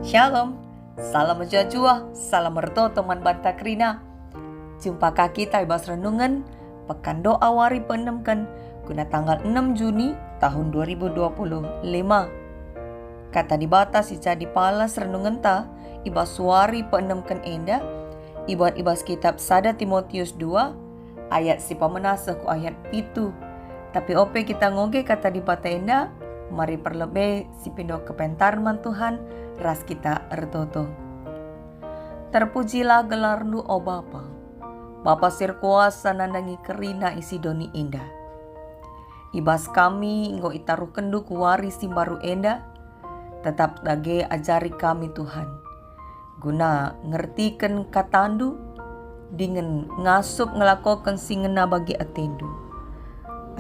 Shalom, salam menjua, salam merto teman Banta Krina. Jumpa kita ibas renungan pekan doa wari penemkan guna tanggal 6 Juni tahun 2025. Kata dibata si jadi palas renungan ta ibas wari penemkan enda ibas kitab sada Timotius 2 ayat si pemenasa ku ayat itu. Tapi ope kita ngoge kata dibata enda, mari perlebe si pindo kepentarman Tuhan ras kita ertoto. Terpujilah gelarnu o Bapa sir kuasa nandangi kerina isi doni indah. Ibas kami nggo itaruh kendu kuwari simbaru enda, tetap dage ajari kami Tuhan. Guna ngertikan katandu, dengan ngasup ngelakokan singena bagi atendu.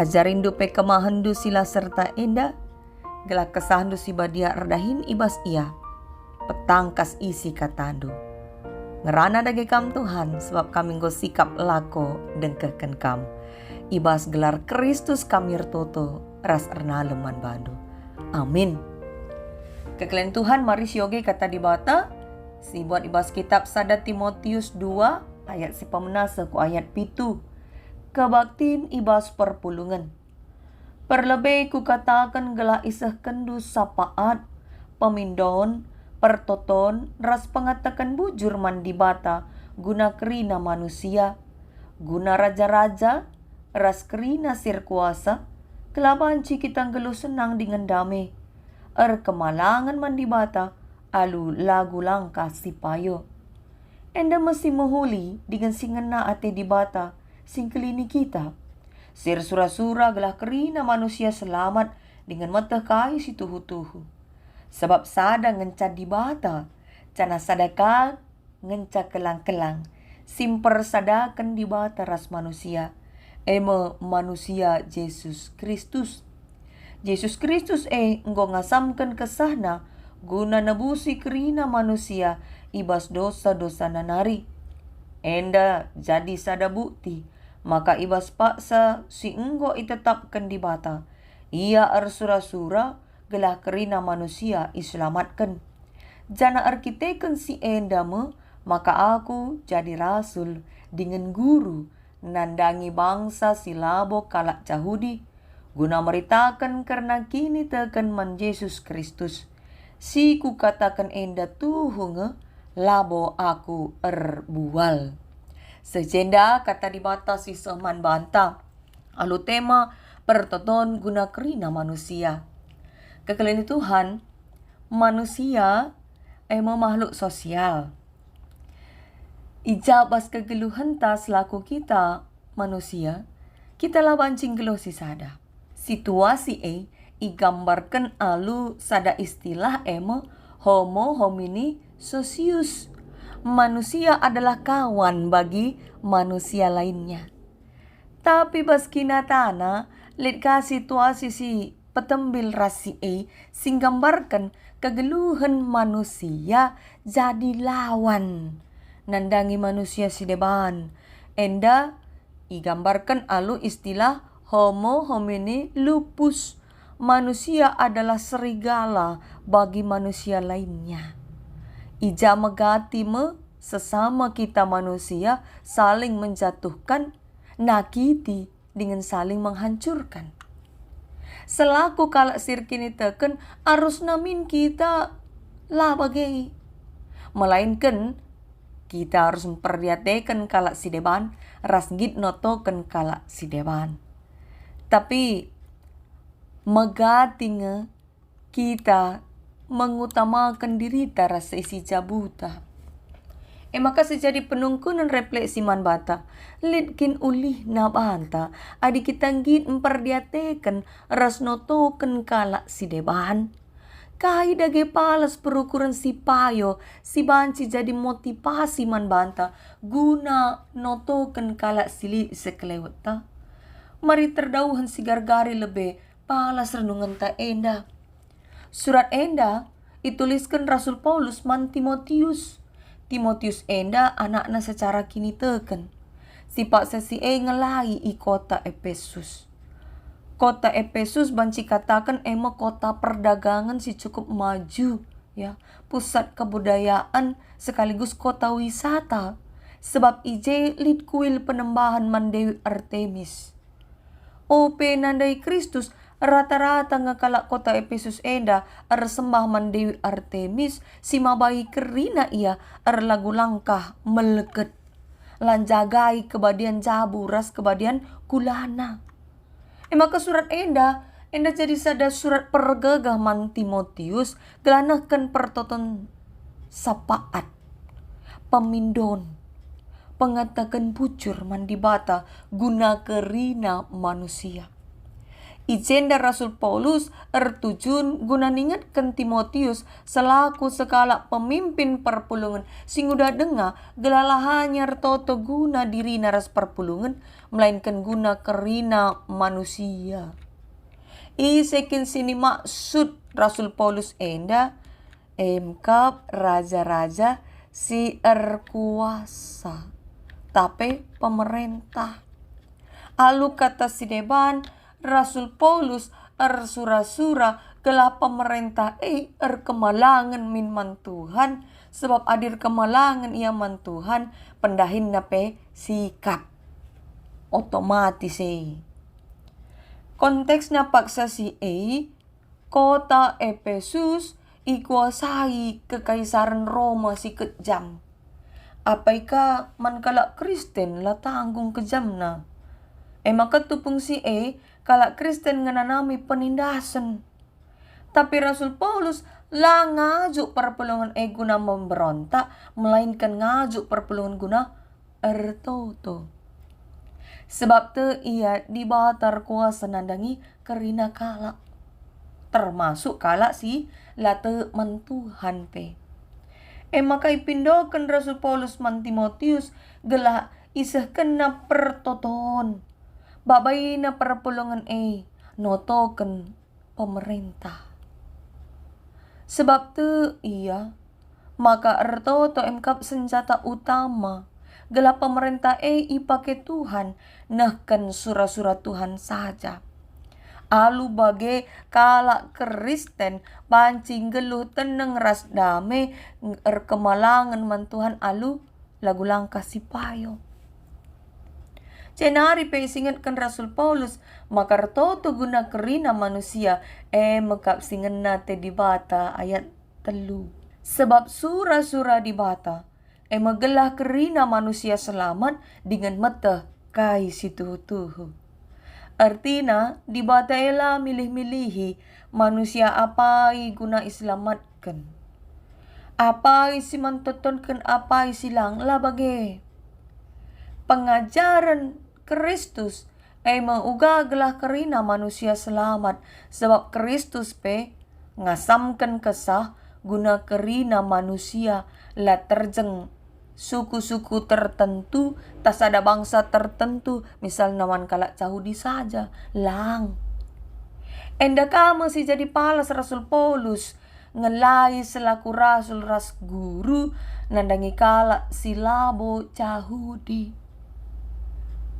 Ajarindu pe kemahandu sila serta enda, gelak kesahandu si badia erdahin ibas ia. Petangkas isi katandu. Ngerana dage kam Tuhan, sebab kami nggo sikap lako dengkehken kam. Ibas gelar Kristus kami ertoto, ras erna leman bandu. Amin. Kekelen Tuhan mari sioge kata dibata, si buat ibas kitab sada Timotius 2 ayat si pemenasa ku ayat pitu. Kebaktin ibas perpulungan. Perlebih ku katakan gelah isah kendu sapaat, pemindon, pertoton, ras pengatakan bujur mandi bata, guna kerina manusia, guna raja-raja, ras kerina sir kuasa, kelabanci kita ngelu senang dengan damai, kemalangan mandi bata, alu lagu langkah si payo. Enda mesti mohuli dengan singena ate di bata, sing kelini kita. Sir sura-sura gelah kerina manusia selamat dengan mata kai si tuhu-tuhu. Sebab sada ngenca di bata, cana sadaka ngenca kelang-kelang. Simper sadakan di bata ras manusia. Manusia Yesus Kristus. Yesus Kristus enggo ngasamkan kesahna guna nebusi kerina manusia ibas dosa-dosa nanari. Enda jadi sada bukti, maka ibas paksa si enggo itetapkan di bata. Ia sura-sura gelah kerina manusia iselamatkan. Jana arkiteken si endame, maka aku jadi rasul dengan guru nandangi bangsa silabo kalak Yahudi, guna meritakan karena kini teken man Yesus Kristus. Si ku katakan enda tuhunge labo aku erbual. Sejenda kata dibata si seman banta. Alu tema pertoton guna kerina manusia. Kekelian Tuhan, manusia makhluk sosial. Ijabas kegeluhan ta selaku kita manusia, kita lah bancing geluh si sada. Situasi igambarkan alu sada istilah homo homini socius. Manusia adalah kawan bagi manusia lainnya. Tapi bas kinatana, lihat situasi si petembil rasi sing gambarkan kegeluhan manusia jadi lawan nandangi manusia si deban. Enda igambarkan alu istilah homo homini lupus. Manusia adalah serigala bagi manusia lainnya. Ija megati sesama kita manusia saling menjatuhkan, nakiti dengan saling menghancurkan. Selaku kalak sirkini teken arus namin kita lah bagai. Melainkan kita harus memperlihatkan kalak si deban, ras git notoken kalak si deban. Tapi megatinge kita mengutamakan diri rasa isi jabuta. Maka sejadi penungkunan refleksi man bata, litkin ulih na banta, adi kita ngit memperdiatekan ras notoken kalak si deban. Kai dage palas perukuran si payo, si banci jadi motivasi man banta, guna notoken kalak sili sekelewet ta. Mari terdauhan si gargari lebe, palas renungan ta enda. Surat enda ituliskan Rasul Paulus man Timotius. Timotius enda anakna secara kini teken. Sipak sesi ngelai i kota Efesus. Kota Efesus banci katakan kota perdagangan si cukup maju ya, pusat kebudayaan sekaligus kota wisata. Sebab ije lit kuil penembahan Mandewi Artemis. Ope nandai Kristus rata-rata ngakala kota Efesus enda sembah Mandewi Artemis si mabai kerina ia lagu langkah meleket lanjagai kebadian jabu ras kebadian kulana. Maka surat enda jadi sada surat pergagah man Timotius gelanakan pertoton sapaat pemindon pengatakan bujur mandi bata guna kerina manusia. Ijenda Rasul Paulus ertujun guna ningatkan Timotius selaku sekala pemimpin perpulungan sing udah dengar gelalahannya ertoto guna diri naras perpulungan melainkan guna kerina manusia. Isekin sini maksud Rasul Paulus enda emkap raja-raja si erkuasa tapi pemerintah. Alu kata si deban Rasul Paulus sura-sura gelah pemerintah kemalangan min man Tuhan sebab adir kemalangan ia man Tuhan pendahin nape sikap otomatis konteksnya paksa si kota Efesus ikuasai kekaisaran Roma si kejam. Apaika man kalak Kristen la tanggung kejamna. Maka tupung si kalak Kristen ngananami penindasan. Tapi Rasul Paulus la ngajuk perpulungan guna memberontak, melainkan ngajuk perpulungan guna ertoto. Sebab te ia dibatar kuasa nandangi kerina kalak. Termasuk kalak si late mentuhan pe. Maka ipindokan Rasul Paulus man Timotius gelah isah kena pertoton. Babai na perpulungan notoken pemerintah. Sebab tu iya maka ertoto emkap senjata utama. Gelah pemerintah ipake Tuhan nahkan surah-surah Tuhan saja. Alu bage kalak Kristen pancing geluh teneng ras dame kemalangan man Tuhan alu lagu langkah si payo. Cenari pesingatkan Rasul Paulus maka toto guna kerina manusia mekap singen nate di bata ayat 3. Sebab surah-surah di bata megelah kerina manusia selamat dengan mata kai situ-tuhu. Artina di bata ela milih-milihi manusia apai guna islamatkan. Apai si mantotonkan apai silang lah bage. Pengajaran Kristus maugaglah kerina manusia selamat sebab Kristus ngasamkan kesah guna kerina manusia la terjeng suku-suku tertentu, tas ada bangsa tertentu, misal nawan kalak Yahudi saja, lang. Enda kamu si jadi palas Rasul Paulus, ngelai selaku rasul ras guru, nandangi kalak silabo Yahudi.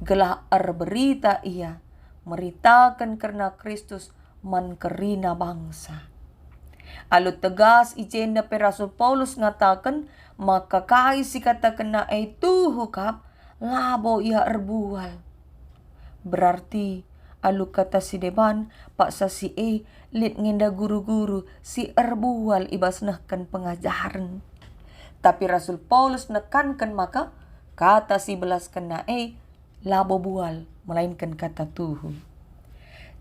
Gelah berita ia, meritakan karena Kristus man kerina bangsa. Alu tegas ijenda pe Rasul Paulus ngatakan maka kai si kata kena tuhu kap labo ia erbual. Berarti alu kata si deban paksa si lit ngenda guru-guru si erbual ibasnahkan pengajaran. Tapi Rasul Paulus nekankan maka kata si belas kena labo bual melainkan kata tuhu.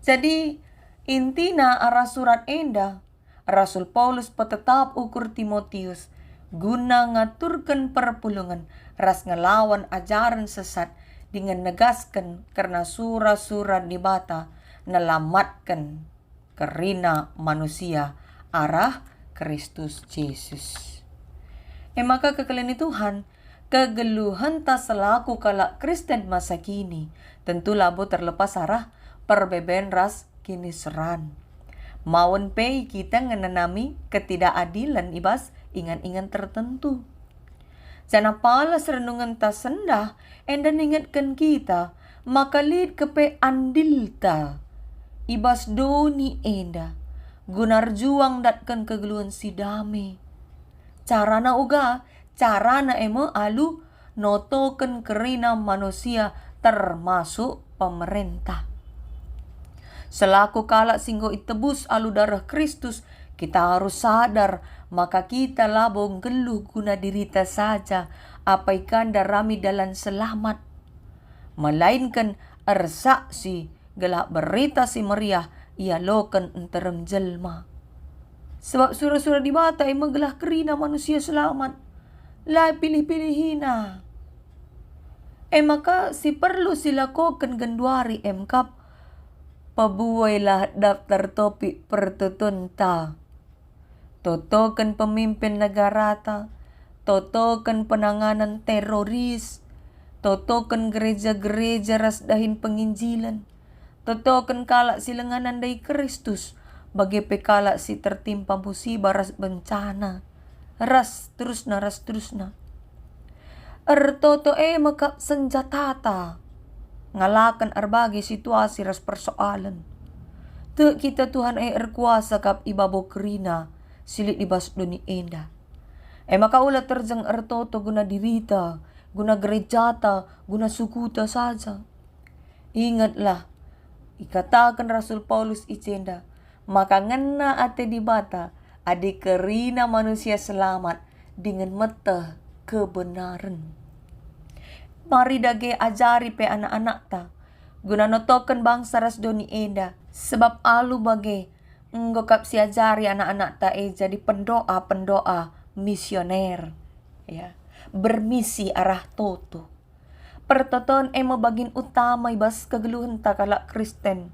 Jadi intina arah surat enda Rasul Paulus petetap ukur Timotius guna ngaturkan perpulungan ras ngelawan ajaran sesat dengan negaskan karena surah-surah di bata nelamatkan kerina manusia arah Kristus Yesus. Maka kekalian Tuhan kegeluhan tak selaku kalak Kristen masa kini tentu labo terlepas arah perbedaan ras kini seran. Mawon pe kita ngenanami ketidakadilan ibas ingan-ingan tertentu. Jana palas renungan ta sendah endan ingatkan kita maka lid kepe andilta ibas doni enda gunar juang datkan kegeluhan si dame. Carana emo alu notoken kerina manusia termasuk pemerintah. Selaku kalak singgo itebus alu darah Kristus, kita harus sadar maka kita labong geluh guna dirita saja apa ikan darami dalam selamat. Melainkan ersaksi gelak berita si meriah ia loken enterem jelma. Sebab surah-surah di bata yang menggelah kerina manusia selamat. Lai pilih-pilihina. Maka si perlu silakoken genduari emkap. Pabuailah daftar topik pertutunta. Totoken pemimpin negara ta. Totoken penanganan teroris. Totoken gereja-gereja rasdahin penginjilan. Totoken kalak si lenganan dari Kristus. Bagi pekalak si tertimpa musibah ras bencana. Ras terusna. Ertoto makap senjatata. Ngalakan erbagi situasi ras persoalan. Te kita Tuhan erkuasa kap ibabo kerina. Silit dibas doni enda. Maka ulah terjang ertoto guna dirita. Guna gerejata, guna sukuta saja. Ingatlah, ikatakan Rasul Paulus icenda, maka ngena ate di bata, adik kerina manusia selamat dengan mata kebenaran. Mari dage ajari pe anak-anak ta, guna notoken bangsa ras doni enda, sebab alu bage, nggokap si ajari anak-anak ta jadi pendoa misioner, ya. Bermisi arah toto. Pertoton bagin utama ibas kegeluhan takalak Kristen.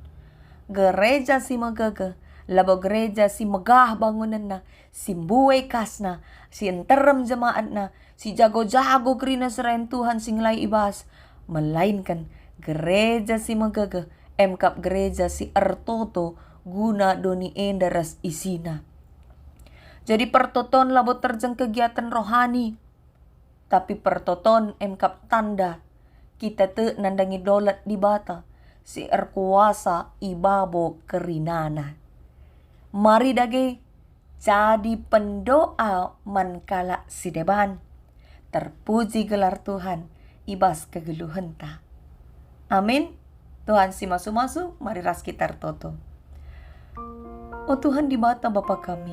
Gereja si magaga, labo gereja si megah bangunan na, si mbuay kasna, si enterem jemaat na, si jago-jago kerina serain Tuhan sing lay ibas. Melainkan gereja si magaga, emkap gereja si ertoto guna doni endaras isina. Jadi pertoton labo terjang kegiatan rohani. Tapi pertoton emkap tanda kita te nandangi dolat di bata si erkuasa ibabo kerinana. Mari dage jadi pendoa mankala si deban. Terpuji gelar Tuhan ibas kegeluhan ta. Amin. Tuhan si masu-masu mari ras kita toto. Oh Tuhan di bata Bapa kami,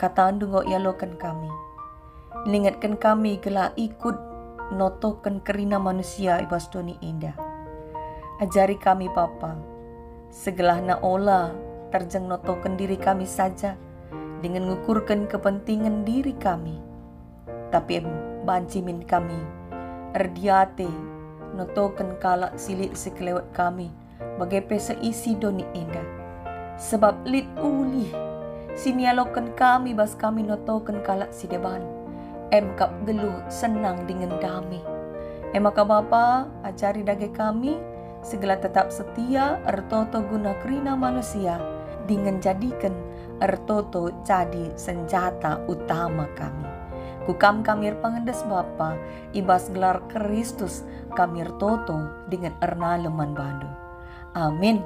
kata andungo ialokan kami. Lingatkan kami gela ikut notoken kerina manusia ibas doni indah. Ajari kami Bapa, segelah na ola terjang notoken diri kami saja dengan ngukurkan kepentingan diri kami. Tapi bancimin kami, erdiate notoken kalak silit sekelewat kami bagai pesa isi doni indah. Sebab lit uli sinialokan kami bas kami notoken kalak si deban. Emkap geluh senang dengan damai. Maka Bapa ajari dage kami segala tetap setia ertoto guna kerina manusia dengan jadikan ertoto jadi senjata utama kami. Kukam kami pengendes Bapa ibas gelar Kristus kami ertoto dengan erna leman bandu. Amin.